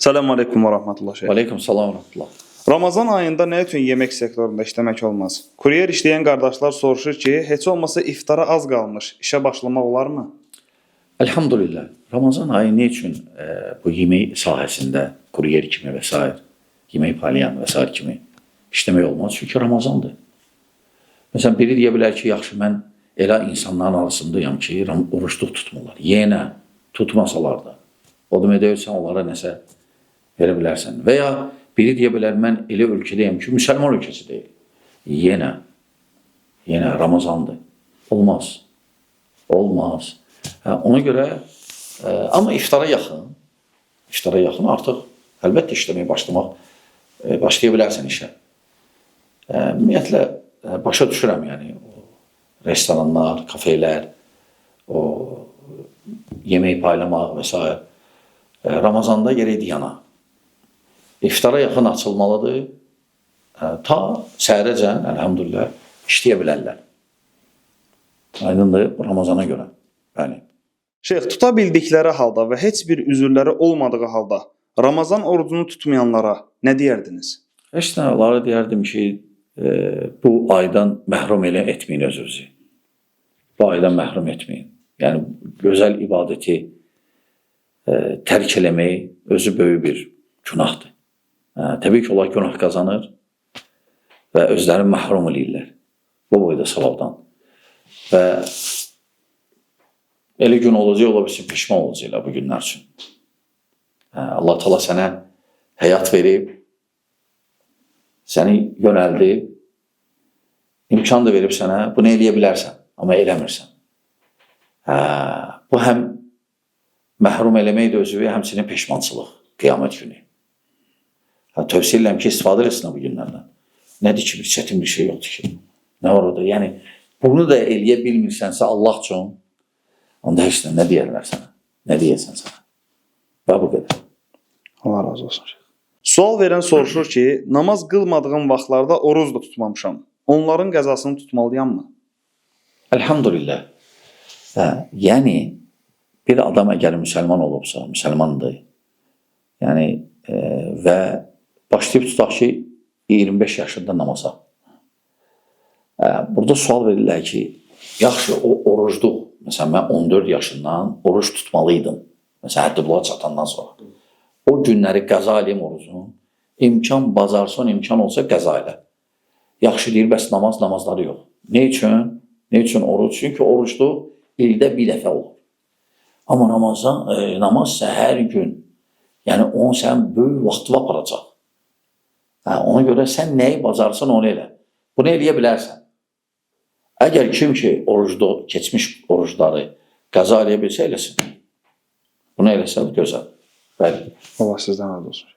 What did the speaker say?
Selamun Aleyküm ve Rahmetullah Şeyh. Aleyküm salam və rəhmətullah. Ramazan ayında nə üçün yemək sektorunda işləmək olmaz? Kuryer işləyən qardaşlar soruşur ki, heç olmasa iftara az qalmış, işə başlamaq olarmı? Elhamdülillah. Ramazan ayı ne üçün bu yemək sahəsində kuryer kimi və s. yemək paylayan və s. kimi işləmək olmaz? Çünki Ramazandır. Məsələn, biri deyə bilər ki, yaxşı mən elə insanların arasındayım ki, oruçluq tutmurlar. Yenə tutmasalar da. O demək deyil, sən onlara nəsə verə bilərsən. Və ya biri deyə bilər, mən elə ölkədəyim ki, müsəlman ölkəsi deyil. Yenə Ramazandır. Olmaz. Olmaz. Ona görə, amma iftara yaxın artıq əlbəttə işləməyə başlaya bilərsən işə. Ümumiyyətlə, başa düşürəm, yəni, restoranlar, kafelər, o yemək paylamaq və s. Ramazanda yerəydi yana. İftara yaxın açılmalıdır. Ta səhərəcən, əlhamdülillah, işləyə bilərlər. Aydındır, Ramazana görə. Bəli. Şeyx, tuta bildikləri halda və heç bir üzürləri olmadığı halda Ramazan orucunu tutmayanlara nə deyərdiniz? Heç nə, onlara deyərdim ki, bu aydan məhrum etməyin özünüzü. Bu aydan məhrum etməyin. Yəni, gözəl ibadəti tərk eləmək özü böyük bir günahdır. Təbii ki, onlar günah qazanır və özlərini məhrum edirlər bu boyda savabdan. Və elə gün olacaq, ola bilsin, pişman olacaqlar bu günlər üçün. Allah Teala sənə həyat verib, səni yönəldib, imkan da verib sənə, bunu eləyə bilərsən, amma eləmirsən. Bu həm məhrum eləmək də özü, həmçinin peşmançılıq, qiyamət günü. Tövsiyə edirəm ki, istifadə etsin bu günlərdən. Nədir ki, bir çətin bir şey yoxdur ki? Nə var orada? Yəni, bunu da eləyə bilmirsənsə Allah üçün, onda heç nə deyərlər sənə? Nə deyəsən sənə? Və bu qədər. Allah razı olsun. Sual verən soruşur ki, namaz qılmadığım vaxtlarda oruz da tutmamışam. Onların qəzasını tutmalıyam mı? Elhamdülillah. Yəni, bir adam əgər müsəlman olubsa, müsəlmandır. Yəni, və başlayıb tutaq ki, 25 yaşında namaza. Burada sual verirlər ki, yaxşı, o orucluq. Məsələn, mən 14 yaşından oruç tutmalıydım. Məsələn, həddi buluğa çatandan sonra. O günləri qəza eləyim orucunu. İmkan bacarsan, imkan olsa qəza elə. Yaxşı deyir, bəs namazları yox. Ne üçün? Ne üçün oruç? Çünki orucluq ildə bir dəfə olur. Amma namaz isə hər gün. Yəni, onu sən böyük vaxtı aparacaq. Ona görə sən nəyi bacarsan, onu elə. Bunu eləyə bilərsən. Əgər kim ki, keçmiş orucları qəza eləyə bilsə, eləsin. Bunu eləsə, gözəl. Bəli. Allah sizdən razı olsun.